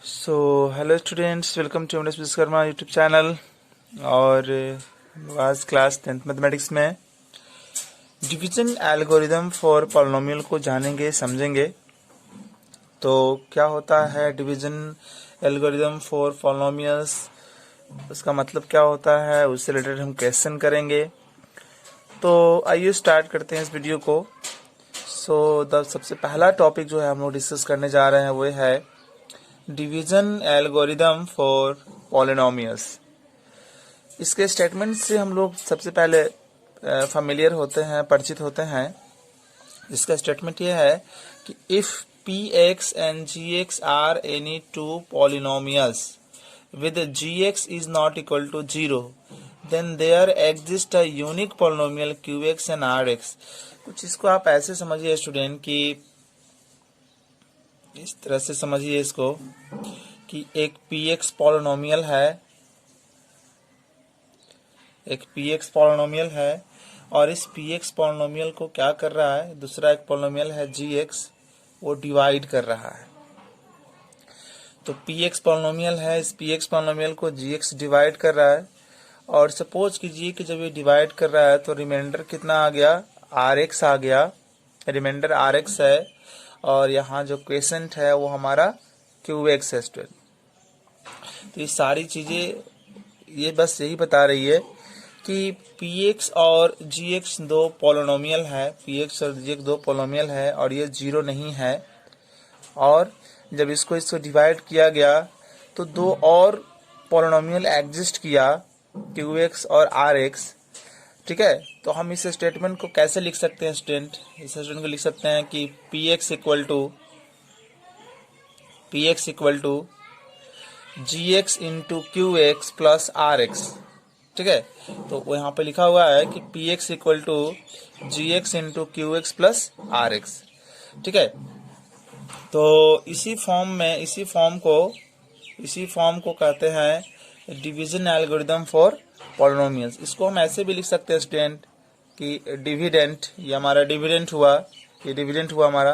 So hello students, welcome to MS Vishwakarma YouTube channel. और आज class 10th mathematics में division algorithm for polynomial को जानेंगे, समझेंगे। तो क्या होता है डिवीजन एल्गोरिदम फॉर पॉलिनोमियल्स, उसका मतलब क्या होता है, उससे रिलेटेड हम क्वेश्चन करेंगे। तो आइए स्टार्ट करते हैं इस वीडियो को। सबसे पहला टॉपिक जो है हम लोग डिस्कस करने जा रहे हैं वो है डिवीजन एल्गोरिदम फॉर पॉलिनोमियल्स। इसके स्टेटमेंट से हम लोग सबसे पहले फेमिलियर होते हैं, परिचित होते हैं। इसका स्टेटमेंट ये है कि if P x and G x are any two polynomials with G x is not equal to 0 then there exist a unique polynomial Q x and R x. कुछ इसको आप ऐसे समझिए स्टूडेंट कि इस तरह से समझिए इसको कि एक px पॉलिनोमियल है, एक px पॉलिनोमियल है और इस px पॉलिनोमियल को क्या कर रहा है, दूसरा एक पॉलिनोमियल है gx, वो डिवाइड कर रहा है। तो px पॉलिनोमियल है, इस px पॉलिनोमियल को gx डिवाइड कर रहा है। और सपोज कीजिए कि जब ये डिवाइड कर रहा है तो रिमाइंडर कितना आ गया, rx आ गया, रिमाइंडर rx है। और यहाँ जो क्वेसेंट है वो हमारा qx है स्टूडेंट। तो ये सारी चीजें ये बस यही बता रही है कि px और gx दो पॉलिनोमियल है, px और gx दो पॉलिनोमियल है और ये 0 नहीं है। और जब इसको डिवाइड किया गया तो दो और पॉलिनोमियल एग्जिस्ट किया, qx और rx। ठीक है, तो हम इस स्टेटमेंट को कैसे लिख सकते हैं स्टूडेंट? इस स्टेटमेंट को लिख सकते हैं कि px equal to gx into Q x plus R x. ठीक है, तो वो यहाँ पे लिखा हुआ है कि px equal to gx into Q x plus R x. ठीक है, तो इसी फॉर्म को कहते हैं डिवीजन एल्गोरिदम फॉर पॉलिनोमियल्स। इसको हम ऐसे भी लिख सकते हैं स्टूडेंट कि डिविडेंट, ये हमारा डिविडेंट हुआ, ये डिविडेंट हुआ हमारा।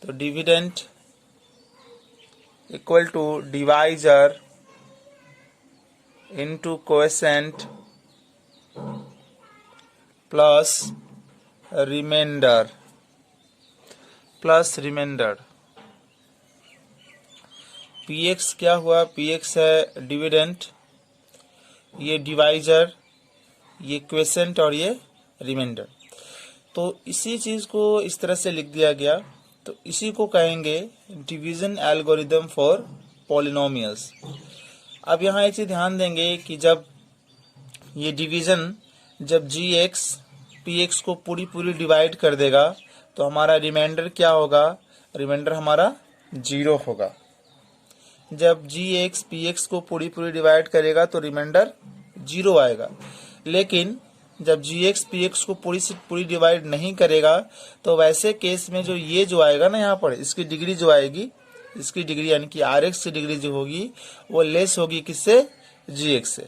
तो dividend equal to divisor into coefficient plus remainder px क्या हुआ, px है डिविडेंट, ये डिवाइजर, ये क्वेसेंट और ये रिमाइंडर। तो इसी चीज को इस तरह से लिख दिया गया। तो इसी को कहेंगे डिवीजन एल्गोरिदम फॉर पॉलिनोमियल्स। अब यहाँ एक चीज ध्यान देंगे कि जब ये डिवीजन, जब gx px को पूरी डिवाइड कर देगा तो हमारा रिमाइंडर क्या होगा, रिमाइंडर हमारा 0 होगा। जब gx px को पूरी डिवाइड करेगा तो रिमाइंडर 0 आएगा। लेकिन जब gx px को पूरी डिवाइड नहीं करेगा तो वैसे केस में जो ये जो आएगा ना, यहाँ पर इसकी डिग्री जो आएगी, इसकी डिग्री यानी कि rx की डिग्री जो होगी वो लेस होगी किससे, gx से।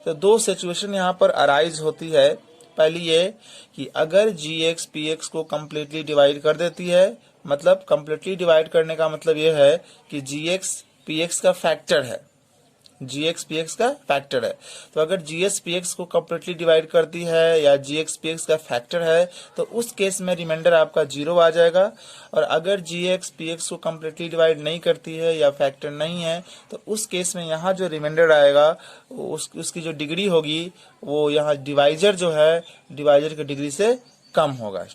तो दो सिचुएशन यहाँ पर अराइज होती है। पहली ये कि अगर gx px को कम्प्लीटली डिवाइड कर देती है, मतलब कम्प्लीटली डिवाइड करने का मतलब ये है कि gx px का फैक्टर है, gx px का फैक्टर है। तो अगर gx px को कम्प्लीटली डिवाइड करती है या gx px का फैक्टर है तो उस केस में रिमाइंडर आपका 0 आ जाएगा। और अगर gx px को कम्प्लीटली डिवाइड नहीं करती है या फैक्टर नहीं है तो उस केस में यहाँ जो रिमाइंडर आएगा उसकी जो डिग्री होगी वो यहाँ डिवाइजर जो है, डिवाइजर की डिग्री से कम होगा।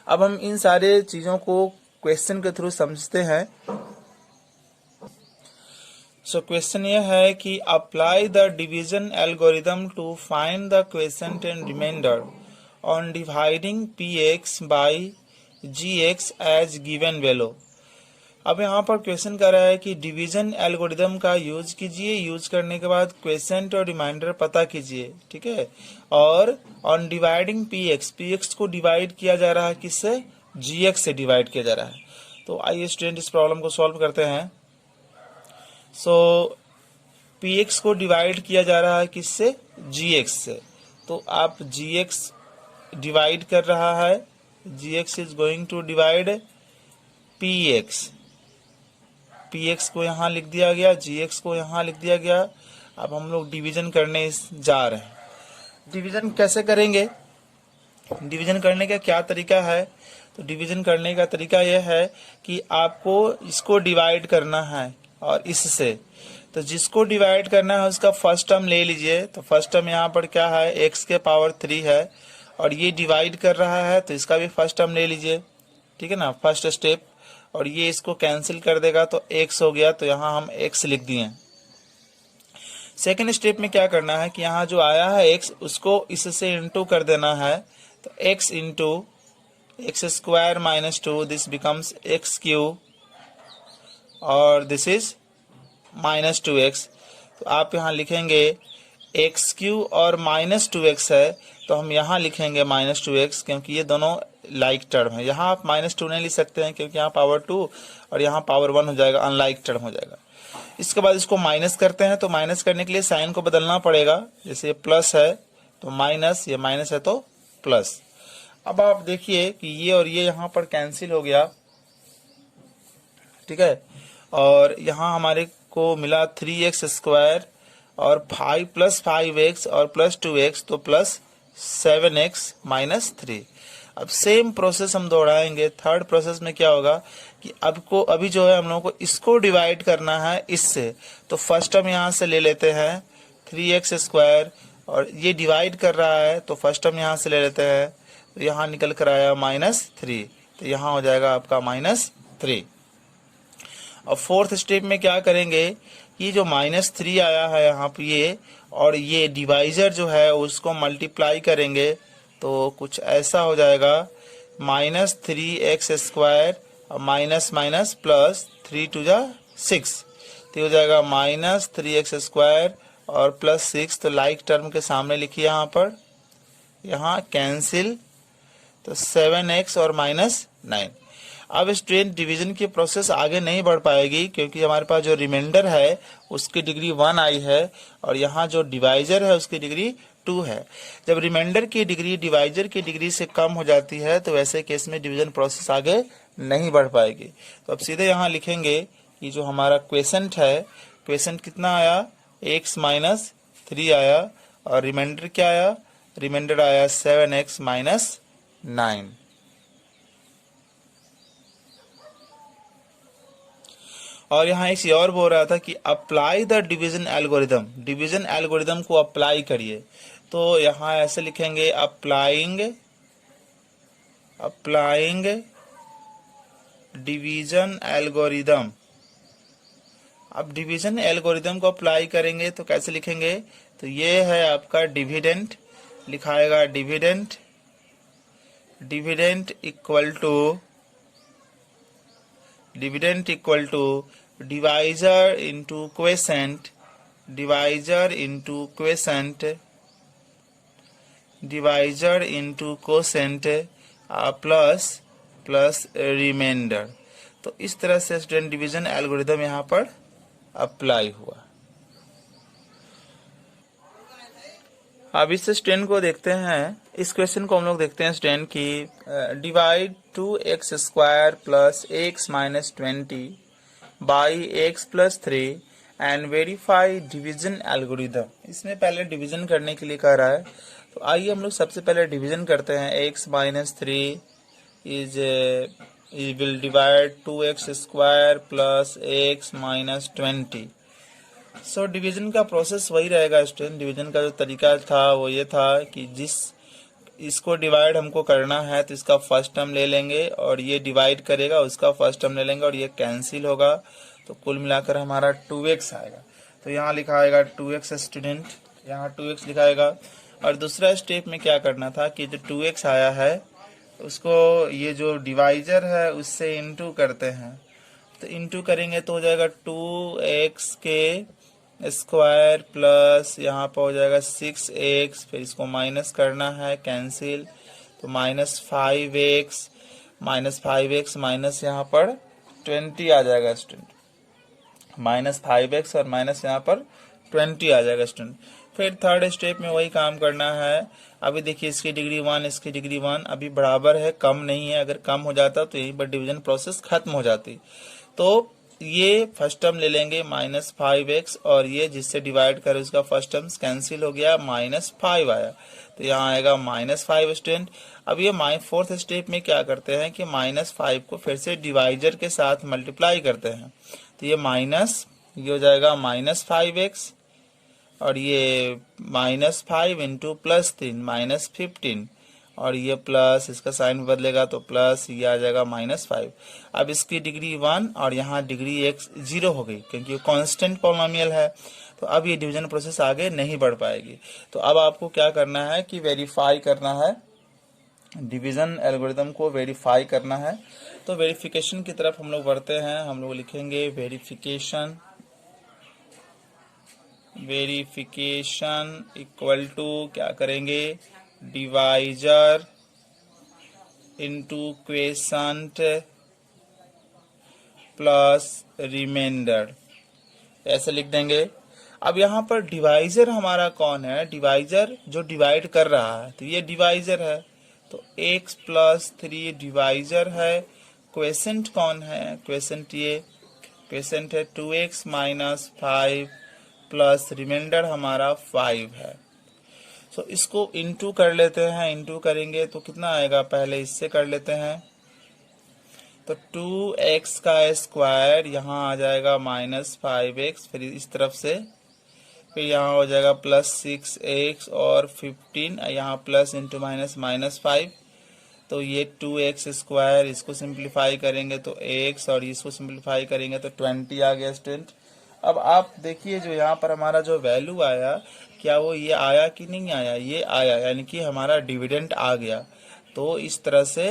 अब हम इन सारे चीजों को क्वेश्चन के थ्रू समझते हैं। सो क्वेश्चन ये है कि apply the division algorithm to find the quotient and remainder on dividing px by gx as given below. अब यहाँ पर क्वेश्चन कर रहा है कि डिवीजन एल्गोरिदम का यूज कीजिए, यूज करने के बाद क्वेसेंट और रिमाइंडर पता कीजिए। ठीक है, और ऑन डिवाइडिंग px को डिवाइड किया जा रहा है किससे, gx से डिवाइड किया जा रहा है। तो आइए स्टूडेंट इस प्रॉब्लम को सॉल्व करते हैं। सो px को डिवाइड किया जा रहा है किससे, gx से। तो आप gx डिवाइड कर रहा है, gx is going to divide px। P x को यहाँ लिख दिया गया, जी एक्स को यहाँ लिख दिया गया। अब हम लोग डिवीजन करने जा रहे हैं। डिवीजन कैसे करेंगे, डिवीजन करने का क्या तरीका है? तो डिवीजन करने का तरीका यह है कि आपको इसको डिवाइड करना है और इससे, तो जिसको डिवाइड करना है उसका फर्स्ट टर्म ले लीजिए। तो फर्स्ट टर्म यहाँ पर क्या है, x के पावर 3 है और ये डिवाइड कर रहा है तो इसका भी फर्स्ट टर्म ले लीजिए, ठीक है ना, फर्स्ट स्टेप। और ये इसको कैंसिल कर देगा तो x हो गया, तो यहाँ हम x लिख दिए। सेकेंड स्टेप में क्या करना है कि यहाँ जो आया है x उसको इससे इंटू कर देना है। तो x into x square minus 2, this becomes x Q और दिस इज माइनस 2x। तो आप यहाँ लिखेंगे एक्स क्यू और माइनस 2x है, तो हम यहाँ लिखेंगे माइनस 2x, क्योंकि ये दोनों लाइक टर्म है। यहाँ आप माइनस 2 नहीं लिख सकते हैं क्योंकि यहाँ पावर 2 और यहाँ पावर 1 हो जाएगा, अनलाइक टर्म हो जाएगा। इसके बाद इसको माइनस करते हैं, तो माइनस करने के लिए साइन को बदलना पड़ेगा। जैसे ये प्लस है तो माइनस, ये माइनस है तो प्लस। अब आप देखिए कि ये और ये यहाँ पर कैंसिल हो गया, ठीक है। और यहाँ हमारे को मिला 3x स्क्वायर और 5 प्लस 5x और प्लस 2x, तो प्लस 7x माइनस 3। अब सेम प्रोसेस हम दोहराएंगे। थर्ड प्रोसेस में क्या होगा कि अभी जो है हम लोगों को इसको डिवाइड करना है इससे, तो फर्स्ट टर्म यहाँ से ले लेते हैं 3x स्क्वायर और ये डिवाइड कर रहा है तो फर्स्ट टर्म यहाँ से ले लेते हैं, तो यहाँ निकल कर आया -3, तो यहाँ हो जाएगा आपका -3। और फोर्थ स्टेप में क्या करेंगे, ये जो -3 आया है यहाँ पे ये, और ये डिवाइजर जो है उसको मल्टीप्लाई करेंगे तो कुछ ऐसा हो जाएगा -3x स्क्वायर और माइनस माइनस प्लस 3 2 जा 6, तो हो जाएगा -3x स्क्वायर और प्लस 6। तो लाइक टर्म के सामने लिखिए यहाँ पर, यहाँ कैंसिल, तो 7x और -9। अब स्टूडेंट डिवीजन की प्रोसेस आगे नहीं बढ़ पाएगी क्योंकि हमारे पास जो रिमाइंडर है उसकी डिग्री 1 आई है और यहाँ जो डिवाइजर है उसकी डिग्री 2 है। जब रिमाइंडर की डिग्री डिवाइजर की डिग्री से कम हो जाती है तो वैसे केस में डिवीजन प्रोसेस आगे नहीं बढ़ पाएगी। तो अब सीधे यहाँ लिखेंगे कि जो हमारा क्वेसेंट है, क्वेसेंट कितना आया, x माइनस 3 आया और रिमाइंडर क्या आया, रिमाइंडर आया 7x माइनस 9। और यहाँ एक चीज और बोल रहा था कि apply the division algorithm, division algorithm को अप्लाई करिए। तो यहाँ ऐसे लिखेंगे अप्लाइंग डिवीजन एल्गोरिदम। अब डिवीजन एल्गोरिदम को अप्लाई करेंगे तो कैसे लिखेंगे, तो ये है आपका डिविडेंट, लिखाएगा dividend equal to divisor into quotient, divisor into quotient plus remainder. तो इस तरह से स्टूडेंट डिवीजन एल्गोरिदम यहाँ पर अप्लाई हुआ। अब इस स्टूडेंट को देखते हैं, इस क्वेश्चन को हम लोग देखते हैं स्टूडेंट की divide 2x square plus x minus 20 by x plus 3 and verify division algorithm. इसमें पहले डिवीजन करने के लिए कह रहा है, तो आइए हम लोग सबसे पहले डिवीजन करते हैं। x minus 3 will divide 2x square plus x minus 20। So division का प्रोसेस वही रहेगा स्टूडेंट। डिवीजन का जो तरीका था वो ये था कि इसको डिवाइड हमको करना है तो इसका फर्स्ट टर्म ले लेंगे और ये डिवाइड करेगा उसका फर्स्ट टर्म ले लेंगे और ये कैंसिल होगा, तो कुल मिलाकर हमारा 2x आएगा। तो यहाँ लिखा आएगा 2x स्टूडेंट, यहाँ 2x लिखाएगा। और दूसरा स्टेप में क्या करना था कि जो 2x आया है उसको ये जो डिवाइजर है उससे इंटू करते हैं, तो इंटू करेंगे तो हो जाएगा 2x के स्क्वायर प्लस यहाँ पर हो जाएगा 6x, फिर इसको माइनस करना है, कैंसिल, तो -5x माइनस यहाँ पर 20 आ जाएगा स्टूडेंट, -5x और माइनस यहाँ पर 20 आ जाएगा स्टूडेंट। फिर थर्ड स्टेप में वही काम करना है। अभी देखिए इसकी डिग्री 1 इसकी डिग्री 1 अभी बराबर है, कम नहीं है। अगर कम हो जाता तो यहीं पर डिवीजन प्रोसेस खत्म हो जाती। तो ये फर्स्ट टर्म ले लेंगे -5x, और ये जिससे डिवाइड करे उसका फर्स्ट टर्म कैंसिल हो गया, -5 आया, तो यहाँ आएगा -5 स्टूडेंट। अब ये फोर्थ स्टेप में क्या करते हैं कि -5 को फिर से डिवाइजर के साथ मल्टीप्लाई करते हैं, तो ये ये हो जाएगा -5x, और ये -5 इंटू +3 -15, और ये प्लस, इसका साइन बदलेगा तो प्लस, ये आ जाएगा -5। अब इसकी डिग्री 1 और यहाँ डिग्री x 0 हो गई, क्योंकि ये कांस्टेंट पॉलिनोमियल है, तो अब ये डिवीजन प्रोसेस आगे नहीं बढ़ पाएगी। तो अब आपको क्या करना है कि वेरीफाई करना है, डिवीजन एल्गोरिथम को वेरीफाई करना है। तो वेरिफिकेशन की तरफ हम लोग बढ़ते हैं। हम लोग लिखेंगे वेरिफिकेशन इक्वल टू क्या करेंगे, डिवाइजर इंटू क्वेशंट प्लस रिमाइंडर, ऐसे लिख देंगे। अब यहाँ पर डिवाइजर हमारा कौन है, डिवाइजर जो डिवाइड कर रहा है, तो ये डिवाइजर है, तो x + 3 डिवाइजर है। क्वेशंट कौन है, क्वेशंट है 2x - 5 प्लस रिमाइंडर हमारा 5 है। तो इसको इंटू कर लेते हैं, इंटू करेंगे तो कितना आएगा, पहले इससे कर लेते हैं, तो 2x का स्क्वायर यहाँ आ जाएगा -5x, फिर इस तरफ से, फिर यहाँ हो जाएगा +6x और 15, यहाँ प्लस इंटू माइनस -5, तो ये 2x स्क्वायर, इसको सिंप्लीफाई करेंगे तो x, और इसको सिंप्लीफाई करेंगे तो 20 आ गया स्टूडेंट। अब आप देखिए जो यहाँ पर हमारा जो वैल्यू आया, क्या वो ये आया कि नहीं आया, ये आया, यानी कि हमारा डिविडेंड आ गया। तो इस तरह से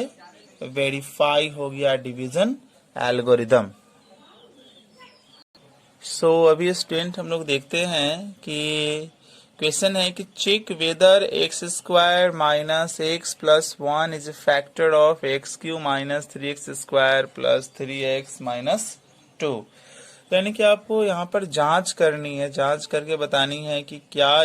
वेरीफाई हो गया डिवीजन एल्गोरिदम। अभी स्टूडेंट हम लोग देखते हैं कि क्वेश्चन है कि check whether x² - x + 1 is a factor of x³ - 3x² + 3x - 2। यानी कि आपको यहाँ पर जांच करनी है, जांच करके बतानी है कि क्या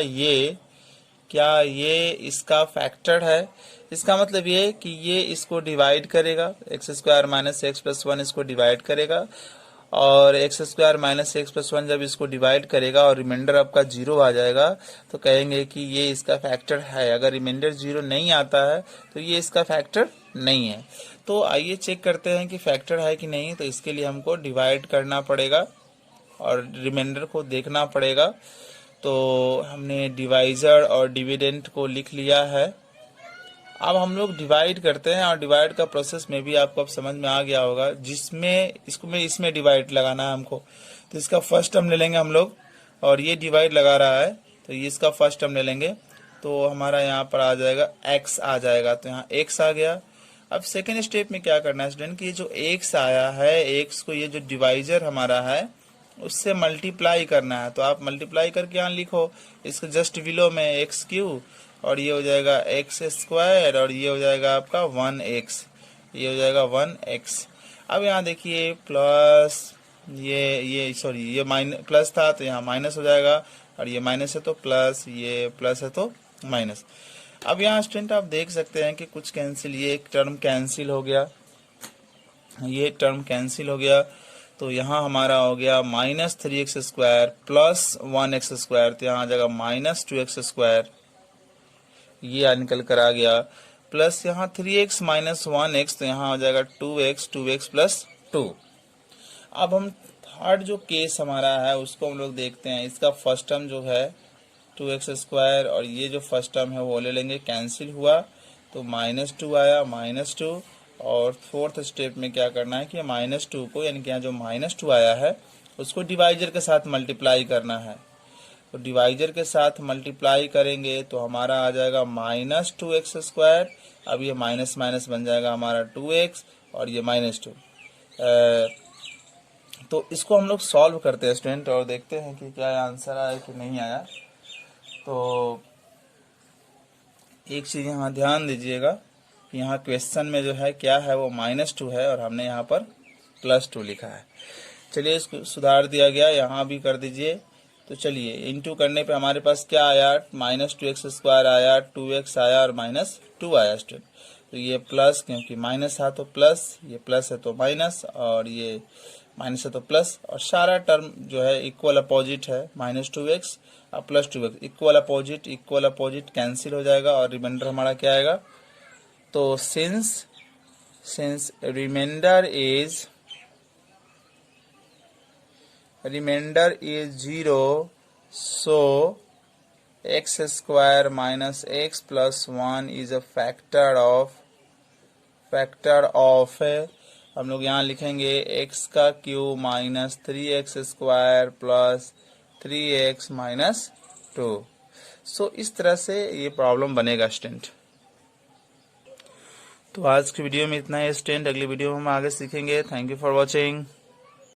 ये इसका फैक्टर है। इसका मतलब ये कि ये इसको डिवाइड करेगा, x² - x + 1 इसको डिवाइड करेगा, और x² - x + 1 जब इसको डिवाइड करेगा और रिमाइंडर आपका 0 आ जाएगा, तो कहेंगे कि ये इसका फैक्टर है। अगर रिमाइंडर 0 नहीं आता है तो ये इसका फैक्टर नहीं है। तो आइए चेक करते हैं कि फैक्टर है कि नहीं। तो इसके लिए हमको डिवाइड करना पड़ेगा और रिमाइंडर को देखना पड़ेगा। तो हमने डिवाइजर और डिविडेंड को लिख लिया है। अब हम लोग डिवाइड करते हैं, और डिवाइड का प्रोसेस में भी आपको अब समझ में आ गया होगा, जिसमें इसमें डिवाइड लगाना है हमको। तो इसका फर्स्ट टर्म ले लेंगे हम लोग, और ये डिवाइड लगा रहा है तो ये इसका फर्स्ट टर्म ले लेंगे, तो हमारा यहाँ पर आ जाएगा x आ जाएगा, तो यहाँ x आ गया। अब सेकेंड स्टेप में क्या करना है स्टूडेंट कि ये जो x आया है, x को ये जो डिवाइजर हमारा है उससे मल्टीप्लाई करना है। तो आप मल्टीप्लाई करके यहाँ लिखो, इसके जस्ट बिलो में x³ और ये हो जाएगा x², और ये हो जाएगा आपका 1x, ये हो जाएगा 1x। अब यहाँ देखिए प्लस ये माइनस प्लस था तो यहाँ माइनस हो जाएगा, और ये माइनस है तो प्लस, ये प्लस है तो माइनस। अब यहाँ स्टूडेंट आप देख सकते हैं कि कुछ कैंसिल, ये एक टर्म कैंसिल हो गया, ये टर्म कैंसिल हो गया, तो यहाँ हमारा हो गया -3x² प्लस 1x², तो यहाँ आ जाएगा -2x², ये निकल कर आ गया, प्लस यहाँ 3x - 1x, तो यहाँ हो जाएगा 2x + 2। अब हम थर्ड जो केस हमारा है उसको हम लोग देखते हैं। इसका फर्स्ट टर्म जो है 2x², और ये जो फर्स्ट टर्म है वो ले लेंगे, कैंसिल हुआ तो -2 आया, -2। और फोर्थ स्टेप में क्या करना है कि -2 को, यानी कि यहाँ जो -2 आया है उसको डिवाइजर के साथ मल्टीप्लाई करना है। तो डिवाइजर के साथ मल्टीप्लाई करेंगे तो हमारा आ जाएगा -2x²। अब ये माइनस माइनस बन जाएगा हमारा 2x, और ये -2। तो इसको हम लोग सॉल्व करते हैं स्टूडेंट, और देखते हैं कि क्या आंसर आया कि नहीं आया। तो एक चीज़ यहाँ ध्यान दीजिएगा कि यहाँ क्वेश्चन में जो है क्या है वो -2 है, और हमने यहाँ पर +2 लिखा है। चलिए इसको सुधार दिया गया, यहाँ भी कर दीजिए। तो चलिए इंटू करने पे हमारे पास क्या आया, -2x² आया, 2x आया और -2 आया स्टूडेंट। तो ये प्लस, क्योंकि माइनस था तो प्लस, ये प्लस है तो माइनस, और ये माइनस है तो प्लस, और सारा टर्म जो है इक्वल अपोजिट है, -2x और +2x इक्वल अपोजिट कैंसिल हो जाएगा और रिमाइंडर हमारा क्या आएगा। तो since reminder is 0, so x² minus x plus 1 is a factor of हम लोग यहाँ लिखेंगे x का cube minus 3x² plus 3x minus 2। सो इस तरह से ये प्रॉब्लम बनेगा स्टूडेंट। तो आज की वीडियो में इतना है स्टूडेंट, अगली वीडियो में हम आगे सीखेंगे। Thank you for watching.